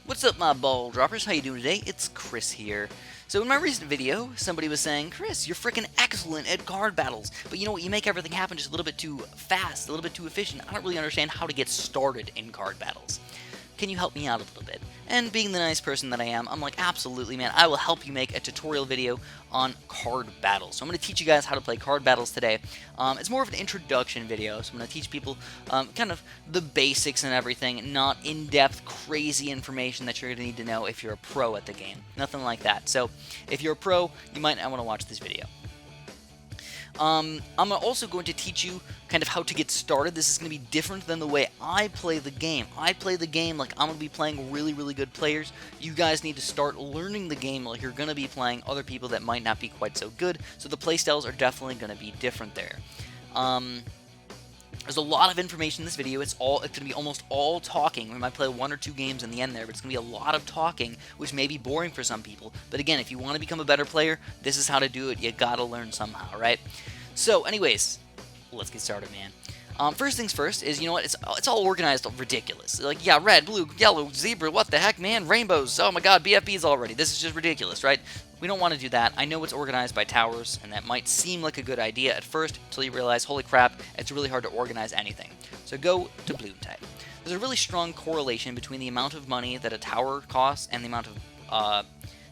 What's up, my ball droppers? How you doing today? It's Chris here. So in my recent video, somebody was saying, Chris, you're freaking excellent at card battles, but you know what, you make everything happen just a little bit too fast, a little bit too efficient. I don't really understand how to get started in card battles. Can you help me out a little bit? And being the nice person that I am, I'm like, absolutely, man, I will help you make a tutorial video on card battles. So I'm going to teach you guys how to play card battles today. It's more of an introduction video, so I'm going to teach people kind of the basics and everything, not in-depth, crazy information that you're going to need to know if you're a pro at the game. Nothing like that. So if you're a pro, you might not want to watch this video. I'm also going to teach you kind of how to get started. This is going to be different than the way I play the game. I play the game like I'm going to be playing really, really good players. You guys need to start learning the game like you're going to be playing other people that might not be quite so good. So the playstyles are definitely going to be different there. There's a lot of information in this video. It's going to be almost all talking. We might play 1 or 2 games in the end there, but it's going to be a lot of talking, which may be boring for some people. But again, if you want to become a better player, this is how to do it. You gotta learn somehow, right? So, anyways, let's get started, man. First things first is, you know what, it's all organized ridiculous. Like, yeah, red, blue, yellow, zebra, what the heck, man, rainbows, oh my god, BFBs already. This is just ridiculous, right? We don't want to do that. I know it's organized by towers, and that might seem like a good idea at first, until you realize, holy crap, it's really hard to organize anything. So go to Bloon type. There's a really strong correlation between the amount of money that a tower costs and the amount of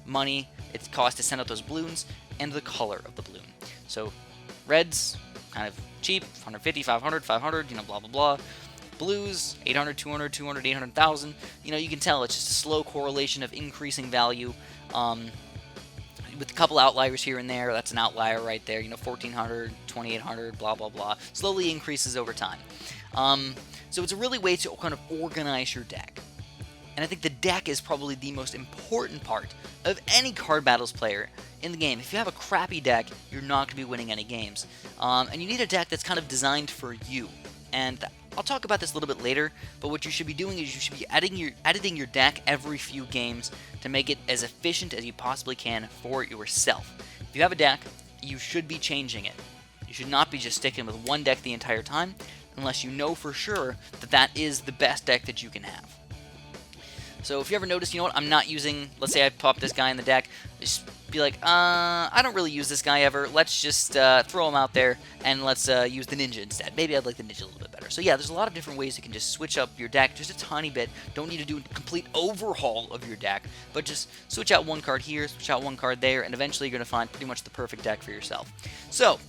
money it costs to send out those balloons, and the color of the balloon. So, reds, kind of cheap, 150, 500, 500, you know, blah, blah, blah. Blues, 800, 200, 200, 800,000. You know, you can tell it's just a slow correlation of increasing value. With a couple outliers here and there, that's an outlier right there. You know, 1400, 2800, blah, blah, blah. Slowly increases over time. So it's a really way to kind of organize your deck. And I think the deck is probably the most important part of any card battles player in the game. If you have a crappy deck, you're not going to be winning any games. And you need a deck that's kind of designed for you. And I'll talk about this a little bit later, but what you should be doing is you should be editing your deck every few games to make it as efficient as you possibly can for yourself. If you have a deck, you should be changing it. You should not be just sticking with one deck the entire time, unless you know for sure that that is the best deck that you can have. So if you ever notice, you know what, I'm not using, let's say I pop this guy in the deck, just be like, I don't really use this guy ever, let's just throw him out there, and let's use the ninja instead. Maybe I'd like the ninja a little bit better. So yeah, there's a lot of different ways you can just switch up your deck just a tiny bit. Don't need to do a complete overhaul of your deck, but just switch out one card here, switch out one card there, and eventually you're going to find pretty much the perfect deck for yourself. So,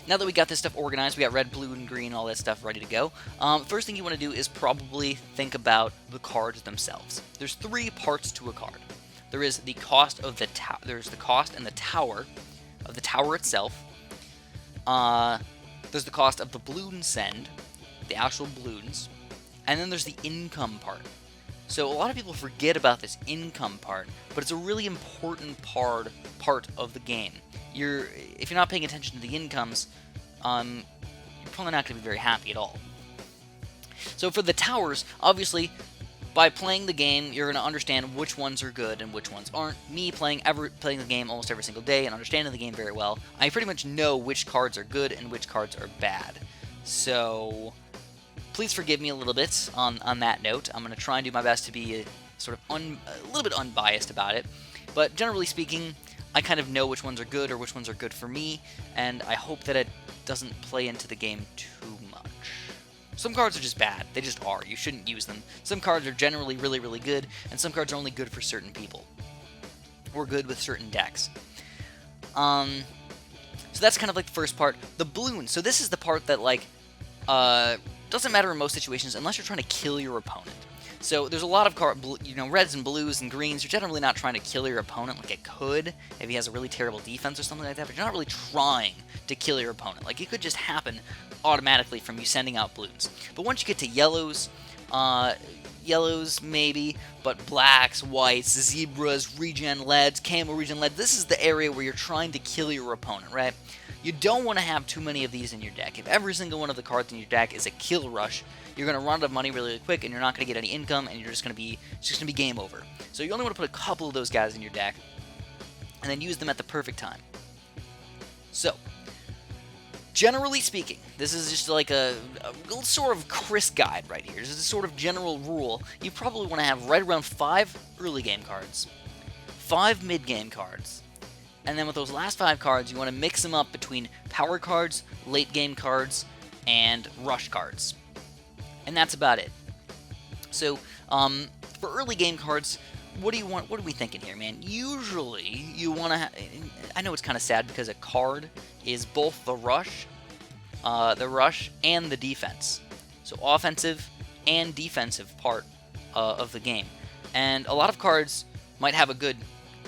now that we got this stuff organized, we got red, blue, and green, all that stuff ready to go. First thing you want to do is probably think about the cards themselves. There's 3 parts to a card. There is the cost of the there's the cost and the tower of the tower itself. There's the cost of the balloon send, the actual balloons, and then there's the income part. So a lot of people forget about this income part, but it's a really important part of the game. If you're not paying attention to the incomes, you're probably not going to be very happy at all. So for the towers, obviously, by playing the game, you're going to understand which ones are good and which ones aren't. Me playing the game almost every single day and understanding the game very well, I pretty much know which cards are good and which cards are bad. So please forgive me a little bit on that note. I'm going to try and do my best to be a little bit unbiased about it. But generally speaking, I kind of know which ones are good or which ones are good for me, and I hope that it doesn't play into the game too much. Some cards are just bad. They just are. You shouldn't use them. Some cards are generally really, really good, and some cards are only good for certain people, or good with certain decks. So that's kind of like the first part. The balloon. So this is the part that, like, doesn't matter in most situations unless you're trying to kill your opponent. So there's a lot of reds and blues and greens. You're generally not trying to kill your opponent like it could if he has a really terrible defense or something like that, but you're not really trying to kill your opponent. Like, it could just happen automatically from you sending out balloons. But once you get to yellows, maybe, but blacks, whites, zebras, regen leads, camo regen lead, this is the area where you're trying to kill your opponent, right? You don't want to have too many of these in your deck. If every single one of the cards in your deck is a kill rush, you're going to run out of money really, really quick, and you're not going to get any income, and it's just going to be game over. So you only want to put a couple of those guys in your deck, and then use them at the perfect time. So, Generally speaking, this is just like a sort of Chris guide right here. This is a sort of general rule. You probably want to have right around 5 early game cards, 5 mid game cards, and then with those last 5 cards, you want to mix them up between power cards, late game cards, and rush cards. And that's about it. So, for early game cards, what do you want? What are we thinking here, man? Usually, you want to. I know it's kind of sad because a card is both the rush and the defense. So offensive and defensive part of the game. And a lot of cards might have a good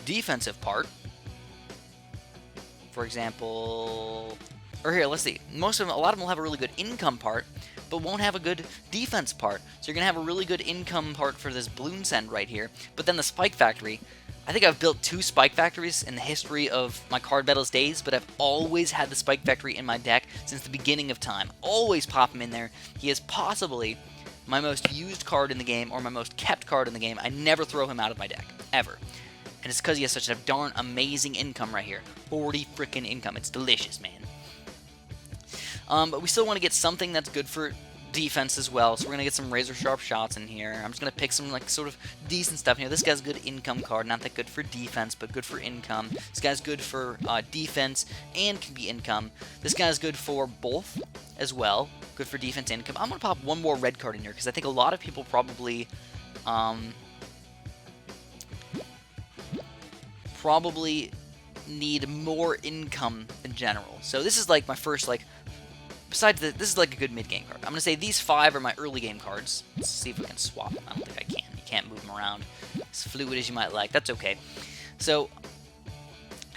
defensive part. For example, or here, let's see. A lot of them will have a really good income part, but won't have a good defense part. So you're going to have a really good income part for this Bloons end right here. But then the Spike Factory, I think I've built 2 Spike Factories in the history of my Card Battles days, but I've always had the Spike Factory in my deck since the beginning of time. Always pop him in there. He is possibly my most used card in the game, or my most kept card in the game. I never throw him out of my deck, ever. And it's because he has such a darn amazing income right here. 40 frickin' income. It's delicious, man. But we still want to get something that's good for defense as well, so we're going to get some razor sharp shots in here. I'm just going to pick some like sort of decent stuff here. This guy's a good income card, not that good for defense, but good for income. This guy's good for defense and can be income. This guy's good for both as well, good for defense and income. I'm going to pop one more red card in here because I think a lot of people probably need more income in general. So this is like my first besides this is like a good mid-game card. I'm going to say these 5 are my early game cards. Let's see if we can swap them. I don't think I can. You can't move them around as fluid as you might like. That's okay. So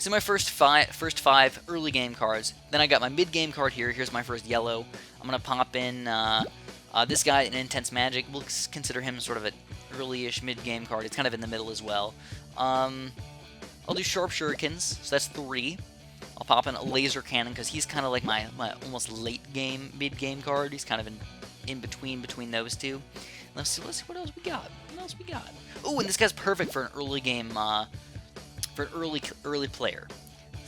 my first five early game cards. Then I got my mid-game card here. Here's my first yellow. I'm going to pop in this guy, an Intense Magic. We'll consider him sort of an early-ish mid-game card. It's kind of in the middle as well. I'll do Sharp Shurikens, so that's 3. I'll pop in a Laser Cannon because he's kind of like my almost late game, mid game card. He's kind of in between those two. Let's see what else we got. Oh, and this guy's perfect for an early game, for an early player.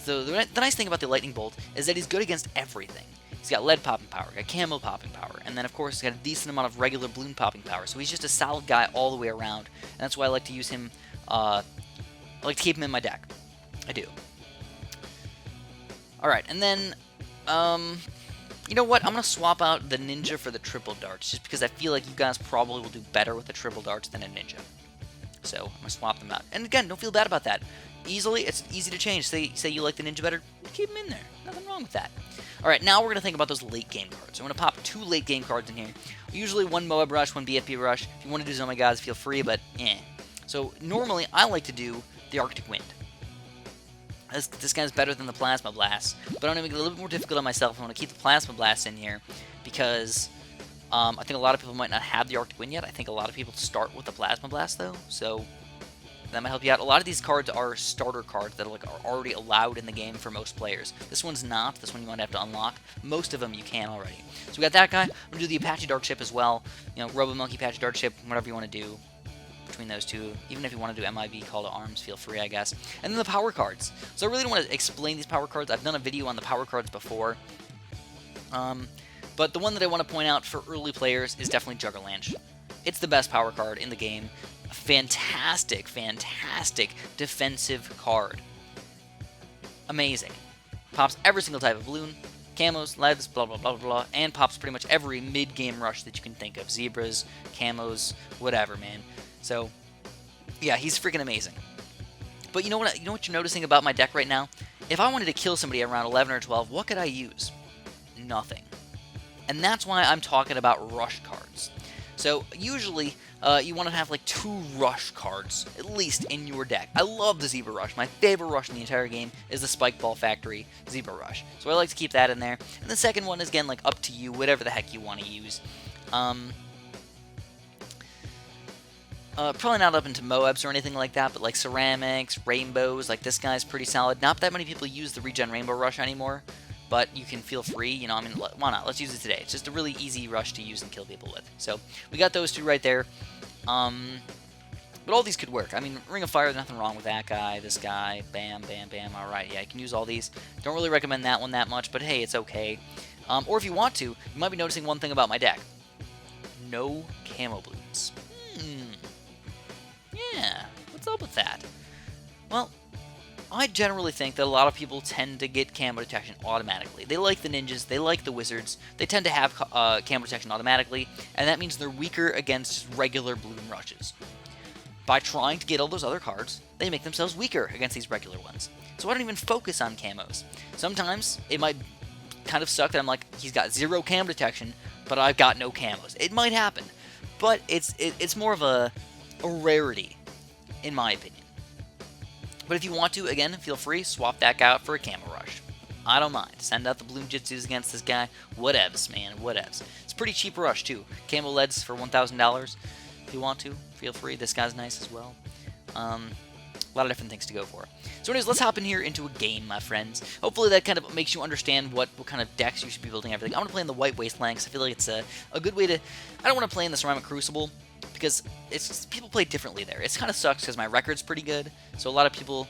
So the nice thing about the Lightning Bolt is that he's good against everything. He's got lead popping power, got camo popping power, and then of course he's got a decent amount of regular balloon popping power. So he's just a solid guy all the way around, and that's why I like to use him. I like to keep him in my deck. I do. Alright, and then, you know what? I'm going to swap out the Ninja for the Triple Darts, just because I feel like you guys probably will do better with the Triple Darts than a Ninja. So, I'm going to swap them out. And again, don't feel bad about that. It's easy to change. Say you like the Ninja better, keep them in there. Nothing wrong with that. Alright, now we're going to think about those late game cards. I'm going to pop 2 late game cards in here. Usually 1 Moab Rush, 1 BFP Rush. If you want to do Zoma Gods, feel free, but So, normally, I like to do the Arctic Wind. This guy's better than the Plasma Blast, but I'm going to make it a little bit more difficult on myself. I want to keep the Plasma Blast in here because I think a lot of people might not have the Arctic Wind yet. I think a lot of people start with the Plasma Blast, though, so that might help you out. A lot of these cards are starter cards that are already allowed in the game for most players. This one's not. This one you might have to unlock. Most of them you can already. So we got that guy. I'm going to do the Apache Dark Ship as well. You know, Robo Monkey, Apache Dark Ship, whatever you want to do between those two. Even if you want to do MIB Call to Arms, feel free, I guess. And then the power cards. So I really don't want to explain these power cards. I've done a video on the power cards before. But the one that I want to point out for early players is definitely Juggerlanche. It's the best power card in the game. A fantastic, fantastic defensive card. Amazing. Pops every single type of balloon, camos, leads, blah, blah, blah, blah, blah, and pops pretty much every mid-game rush that you can think of. Zebras, camos, whatever, man. So, yeah, he's freaking amazing. But you know what you're noticing about my deck right now? If I wanted to kill somebody around 11 or 12, what could I use? Nothing. And that's why I'm talking about rush cards. So, usually, you want to have like 2 rush cards, at least, in your deck. I love the Zebra Rush. My favorite rush in the entire game is the Spike Ball Factory Zebra Rush. So I like to keep that in there. And the second one is, again, like up to you, whatever the heck you want to use. Probably not up into Moabs or anything like that, but like ceramics, rainbows, like this guy's pretty solid. Not that many people use the Regen Rainbow Rush anymore, but you can feel free, you know, I mean, why not? Let's use it today. It's just a really easy rush to use and kill people with. So, we got those 2 right there. But all these could work. I mean, Ring of Fire, nothing wrong with that guy, this guy, bam, bam, bam, alright, yeah, I can use all these. Don't really recommend that one that much, but hey, it's okay. Or if you want to, you might be noticing one thing about my deck. No camo Bloons. Yeah, what's up with that? Well, I generally think that a lot of people tend to get camo detection automatically. They like the ninjas, they like the wizards, they tend to have camo detection automatically, and that means they're weaker against regular Bloon rushes. By trying to get all those other cards, they make themselves weaker against these regular ones. So I don't even focus on camos. Sometimes it might kind of suck that I'm like, he's got 0 camo detection, but I've got no camos. It might happen, but it's more of a rarity, in my opinion. But if you want to, again, feel free, swap that guy out for a camo rush. I don't mind. Send out the Bloon Jitsus against this guy. Whatevs, man, whatevs. It's a pretty cheap rush, too. Camo leads for $1,000. If you want to, feel free. This guy's nice as well. A lot of different things to go for. So anyways, let's hop in here into a game, my friends. Hopefully that kind of makes you understand what kind of decks you should be building everything. I want to play in the White Wasteland because I feel like it's a good way to... I don't want to play in the Ceramic Crucible because people play differently there. It kind of sucks because my record's pretty good, so a lot of people...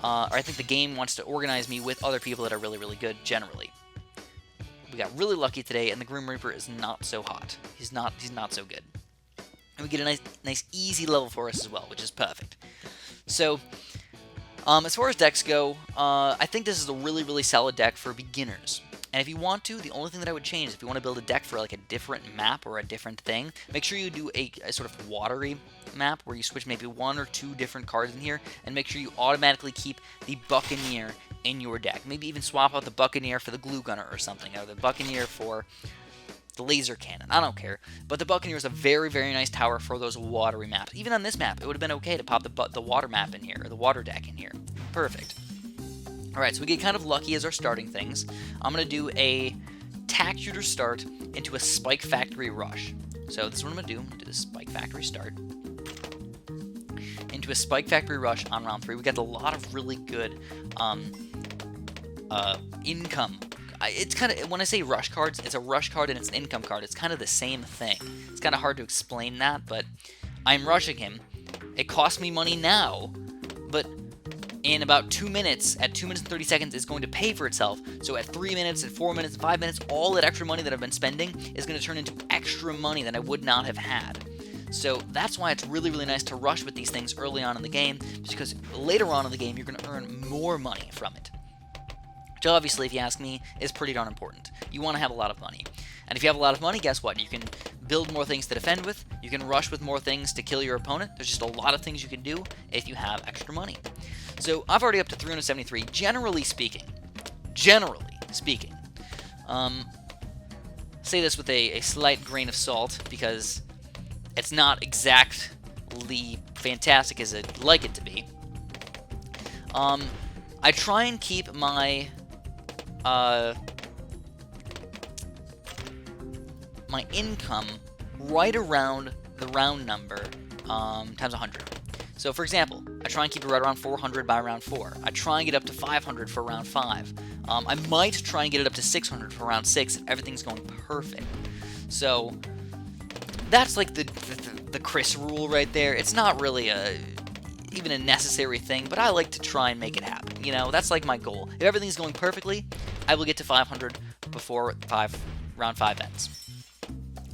or I think the game wants to organize me with other people that are really, really good, generally. We got really lucky today, and the Grim Reaper is not so hot. He's not so good. And we get a nice easy level for us as well, which is perfect. So, as far as decks go, I think this is a really, really solid deck for beginners. And if you want to, the only thing that I would change is if you want to build a deck for like a different map or a different thing, make sure you do a sort of watery map where you switch maybe 1 or 2 different cards in here, and make sure you automatically keep the Buccaneer in your deck. Maybe even swap out the Buccaneer for the Glue Gunner or something, or the Buccaneer for the laser cannon. I don't care. But the Buccaneer is a very, very nice tower for those watery maps. Even on this map, it would have been okay to pop the water map in here, or the water deck in here. Perfect. Alright, so we get kind of lucky as our starting things. I'm going to do a Tack Shooter start into a Spike Factory rush. So this is what I'm going to do. I'm going to do the Spike Factory start into a Spike Factory rush on round 3. We got a lot of really good income. It's kind of, when I say rush cards, it's a rush card and it's an income card. It's kind of the same thing. It's kind of hard to explain that, but I'm rushing him. It costs me money now, but in about 2 minutes, at 2 minutes and 30 seconds, it's going to pay for itself. So at 3 minutes, and 4 minutes, and 5 minutes, all that extra money that I've been spending is going to turn into extra money that I would not have had. So that's why it's really, really nice to rush with these things early on in the game, because later on in the game, you're going to earn more money from it. Which obviously, if you ask me, is pretty darn important. You want to have a lot of money. And if you have a lot of money, guess what? You can build more things to defend with, you can rush with more things to kill your opponent. There's just a lot of things you can do if you have extra money. So I've already up to 373, generally speaking. Say this with a slight grain of salt, because it's not exactly fantastic as I'd like it to be. I try and keep my my income right around the round number times 100. So, for example, I try and keep it right around 400 by round 4. I try and get up to 500 for round 5. I might try and get it up to 600 for round 6 if everything's going perfect. So, that's like the Chris rule right there. It's not really even a necessary thing, but I like to try and make it happen. You know, that's like my goal. If everything's going perfectly, I will get to 500 before round 5 ends.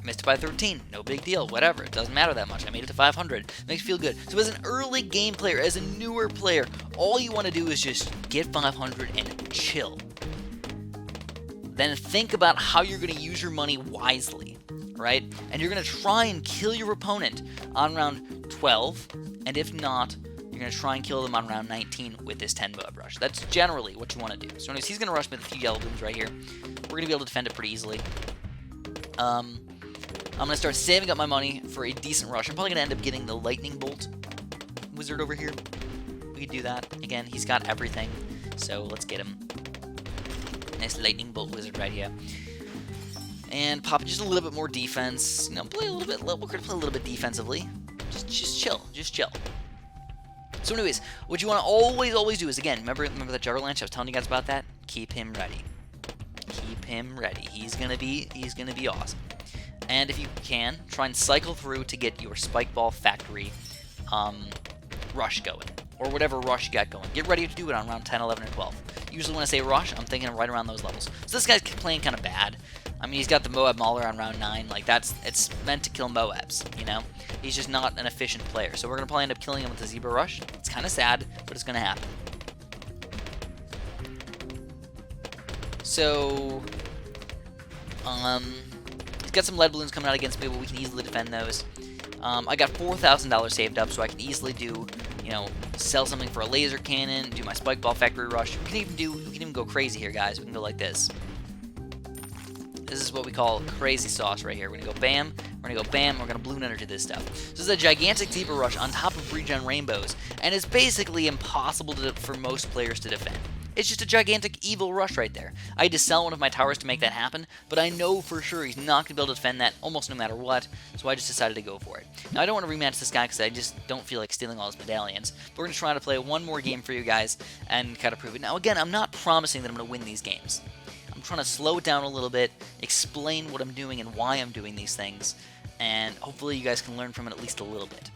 Missed it by 13, no big deal, whatever, it doesn't matter that much, I made it to 500, makes me feel good. So as an early game player, as a newer player, all you want to do is just get 500 and chill. Then think about how you're going to use your money wisely, right? And you're going to try and kill your opponent on round 12, and if not, you're going to try and kill them on round 19 with this 10-bud rush. That's generally what you want to do. So anyways, he's going to rush me with a few yellow Bloons right here. We're going to be able to defend it pretty easily. I'm going to start saving up my money for a decent rush. I'm probably going to end up getting the Lightning Bolt wizard over here. We could do that. Again, he's got everything, so let's get him. Nice Lightning Bolt wizard right here. And pop just a little bit more defense. You know, play a little bit. We're going to play a little bit defensively. Just chill. Just chill. So anyways, what you want to always do is, again, remember that Juggerlanch? I was telling you guys about that? Keep him ready. Keep him ready. He's gonna be awesome. And if you can, try and cycle through to get your Spike Ball Factory rush going, or whatever rush you got going. Get ready to do it on round 10, 11, or 12. Usually when I say rush, I'm thinking right around those levels. So this guy's playing kind of bad. I mean, he's got the Moab Mauler on round 9. Like, it's meant to kill Moabs, you know? He's just not an efficient player. So we're going to probably end up killing him with the Zebra Rush. It's kind of sad, but it's going to happen. So, he's got some lead balloons coming out against me, but we can easily defend those. I got $4,000 saved up, so I can easily do, you know, sell something for a laser cannon, do my spike ball factory rush. We can even go crazy here, guys. We can go like this. This is what we call crazy sauce right here. We're gonna go bam, we're gonna go bam, we're gonna balloon energy this stuff. So this is a gigantic Zebra Rush on top of regen rainbows, and it's basically impossible for most players to defend. It's just a gigantic evil rush right there. I had to sell one of my towers to make that happen, but I know for sure he's not going to be able to defend that almost no matter what, so I just decided to go for it. Now, I don't want to rematch this guy because I just don't feel like stealing all his medallions, but we're going to try to play one more game for you guys and kind of prove it. Now, again, I'm not promising that I'm going to win these games. I'm trying to slow it down a little bit, explain what I'm doing and why I'm doing these things, and hopefully you guys can learn from it at least a little bit.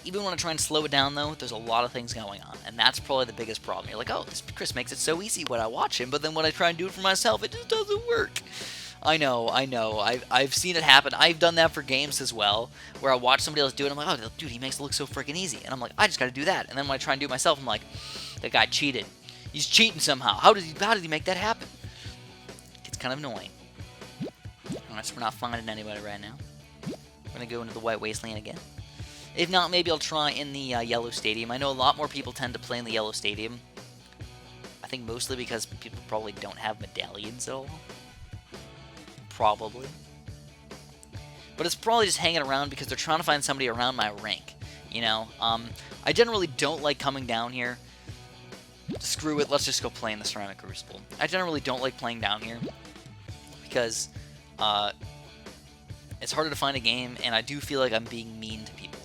Even when I try and slow it down, though, there's a lot of things going on, and that's probably the biggest problem. You're like, oh, this Chris makes it so easy when I watch him, but then when I try and do it for myself, it just doesn't work. I know. I've seen it happen. I've done that for games as well, where I watch somebody else do it, I'm like, oh, dude, he makes it look so freaking easy. And I'm like, I just got to do that. And then when I try and do it myself, I'm like, that guy cheated. He's cheating somehow. How did he make that happen? It's kind of annoying. Alright, so we're not finding anybody right now. We're going to go into the White Wasteland again. If not, maybe I'll try in the Yellow Stadium. I know a lot more people tend to play in the Yellow Stadium. I think mostly because people probably don't have medallions at all. Probably. But it's probably just hanging around because they're trying to find somebody around my rank. You know? I generally don't like coming down here. Screw it, let's just go play in the Ceramic Crucible. I generally don't like playing down here because it's harder to find a game, and I do feel like I'm being mean to people.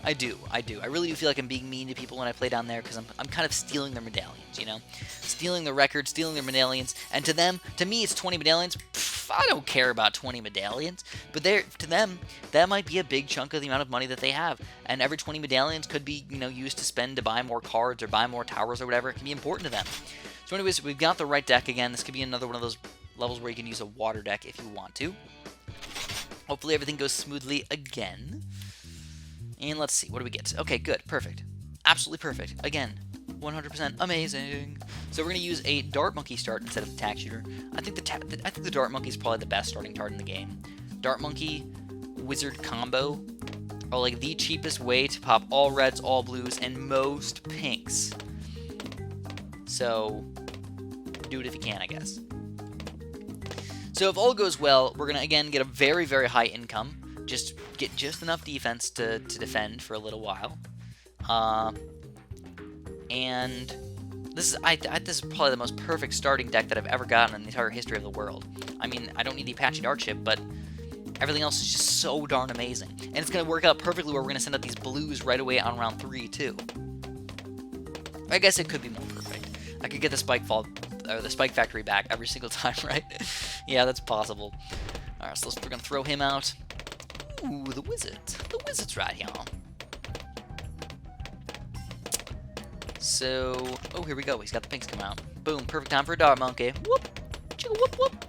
I do. I really do feel like I'm being mean to people when I play down there because I'm kind of stealing their medallions, you know? Stealing the records, stealing their medallions, and to me, it's 20 medallions. Pff, I don't care about 20 medallions, but to them, that might be a big chunk of the amount of money that they have, and every 20 medallions could be, you know, used to spend to buy more cards or buy more towers or whatever. It can be important to them. So anyways, we've got the right deck again. This could be another one of those levels where you can use a water deck if you want to. Hopefully everything goes smoothly again. And let's see, what do we get? Okay, good, perfect. Absolutely perfect. Again, 100% amazing. So we're going to use a Dart Monkey start instead of the Tack Shooter. I think the Dart Monkey is probably the best starting card in the game. Dart Monkey, Wizard combo are like the cheapest way to pop all reds, all blues, and most pinks. So, do it if you can, I guess. So if all goes well, we're going to, again, get a very, very high income. Just get just enough defense to defend for a little while. And this is probably the most perfect starting deck that I've ever gotten in the entire history of the world. I mean, I don't need the Apache Dart Ship, but everything else is just so darn amazing. And it's going to work out perfectly where we're going to send out these blues right away on round 3, too. I guess it could be more perfect. I could get the Spike Factory back every single time, right? Yeah, that's possible. Alright, so we're going to throw him out. Ooh, the wizard. The wizard's right here. So, oh, here we go. He's got the pinks come out. Boom, perfect time for a Dart Monkey. Whoop, chicka whoop whoop.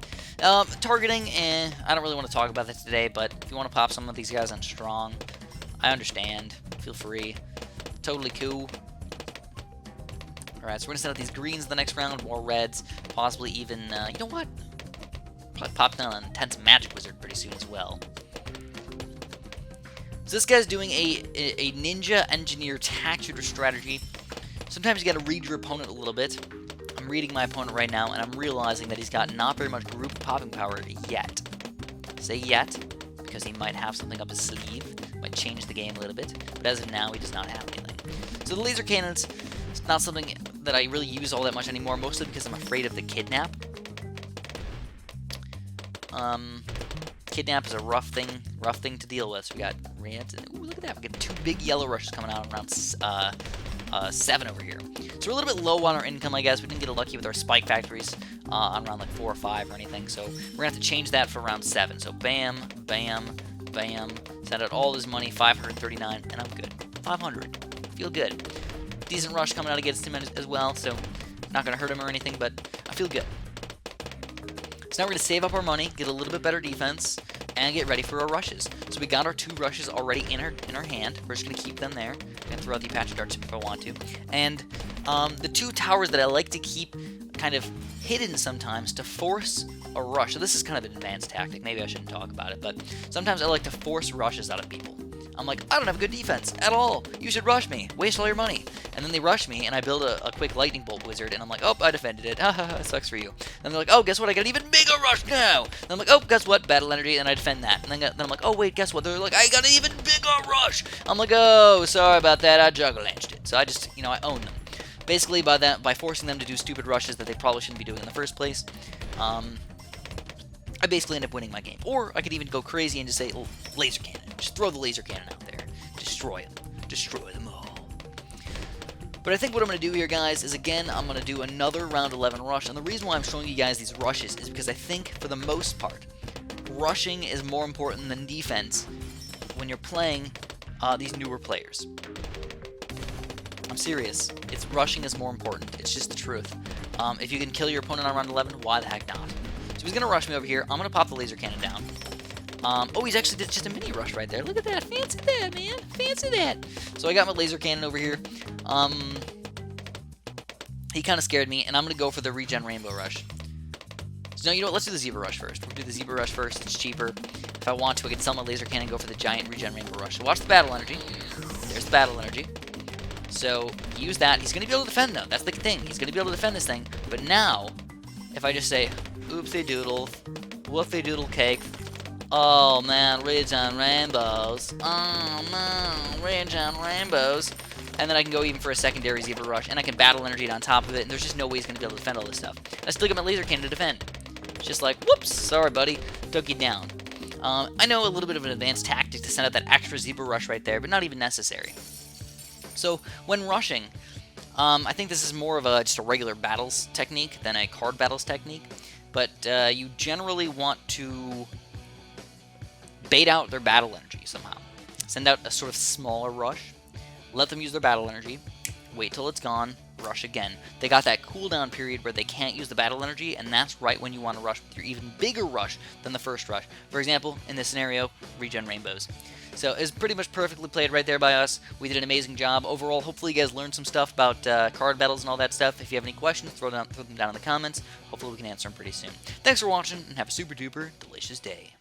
Targeting, I don't really want to talk about this today, but if you want to pop some of these guys on strong, I understand. Feel free. Totally cool. Alright, so we're going to send out these greens the next round, more reds, possibly even, you know what? Probably pop down an intense Magic Wizard pretty soon as well. So this guy's doing a Ninja Engineer Tack Shooter strategy. Sometimes you gotta read your opponent a little bit. I'm reading my opponent right now, and I'm realizing that he's got not very much group popping power yet. Say yet, because he might have something up his sleeve. Might change the game a little bit, but as of now, he does not have anything. So the laser cannons, it's not something that I really use all that much anymore, mostly because I'm afraid of the Kidnap. Kidnap is a rough thing to deal with. So we got reds, and ooh, look at that, we got 2 big yellow rushes coming out around 7 over here. So we're a little bit low on our income, I guess. We didn't get lucky with our spike factories on round like 4 or 5 or anything. So we're gonna have to change that for round 7. So bam, bam, Bam. Send out all his money, 539, and I'm good. 500. Feel good. Decent rush coming out against him as well, so not going to hurt him or anything, but I feel good. So now we're going to save up our money, get a little bit better defense, and get ready for our rushes. So we got our 2 rushes already in our hand. We're just going to keep them there. And throw out the Apache darts if I want to. And the 2 towers that I like to keep kind of hidden sometimes to force a rush. So this is kind of an advanced tactic. Maybe I shouldn't talk about it, but sometimes I like to force rushes out of people. I'm like, I don't have good defense at all. You should rush me. Waste all your money. And then they rush me, and I build a quick lightning bolt wizard, and I'm like, oh, I defended it. Sucks for you. And they're like, oh, guess what? I got an even bigger rush now. And I'm like, oh, guess what? Battle energy, and I defend that. And then I'm like, oh, wait, guess what? They're like, I got an even bigger rush. I'm like, oh, sorry about that. I juggle-lanced it. So I just, I own them. Basically, by forcing them to do stupid rushes that they probably shouldn't be doing in the first place, I basically end up winning my game. Or I could even go crazy and just say, oh, laser cannon. Just throw the laser cannon out there. Destroy them. Destroy them all. But I think what I'm going to do here, guys, is again, I'm going to do another round 11 rush. And the reason why I'm showing you guys these rushes is because I think, for the most part, rushing is more important than defense when you're playing these newer players. I'm serious. Rushing is more important. It's just the truth. If you can kill your opponent on round 11, why the heck not? So he's going to rush me over here. I'm going to pop the laser cannon down. Oh, he's actually did just a mini rush right there. Look at that. Fancy that, man. Fancy that. So I got my laser cannon over here. He kind of scared me, and I'm going to go for the regen rainbow rush. So no, you know what? Let's do the zebra rush first. We'll do the zebra rush first. It's cheaper. If I want to, I can sell my laser cannon and go for the giant regen rainbow rush. So watch the battle energy. There's the battle energy. So use that. He's going to be able to defend, though. That's the thing. He's going to be able to defend this thing. But now, if I just say, oopsie doodle, woofy doodle cake, oh man, regen rainbows, oh no, regen rainbows, and then I can go even for a secondary zebra rush, and I can battle energy it on top of it, and there's just no way he's going to be able to defend all this stuff. I still got my laser cannon to defend. It's just like, whoops, sorry buddy, took you down. I know a little bit of an advanced tactic to send out that extra zebra rush right there, but not even necessary. So when rushing, I think this is more of just a regular battles technique than a card battles technique, but you generally want to bait out their battle energy somehow. Send out a sort of smaller rush, let them use their battle energy, wait till it's gone, rush again. They got that cooldown period where they can't use the battle energy, and that's right when you want to rush with your even bigger rush than the first rush. For example, in this scenario, regen rainbows. So it's pretty much perfectly played right there by us. We did an amazing job. Overall, hopefully you guys learned some stuff about card battles and all that stuff. If you have any questions, throw them down in the comments. Hopefully we can answer them pretty soon. Thanks for watching, and have a super duper delicious day.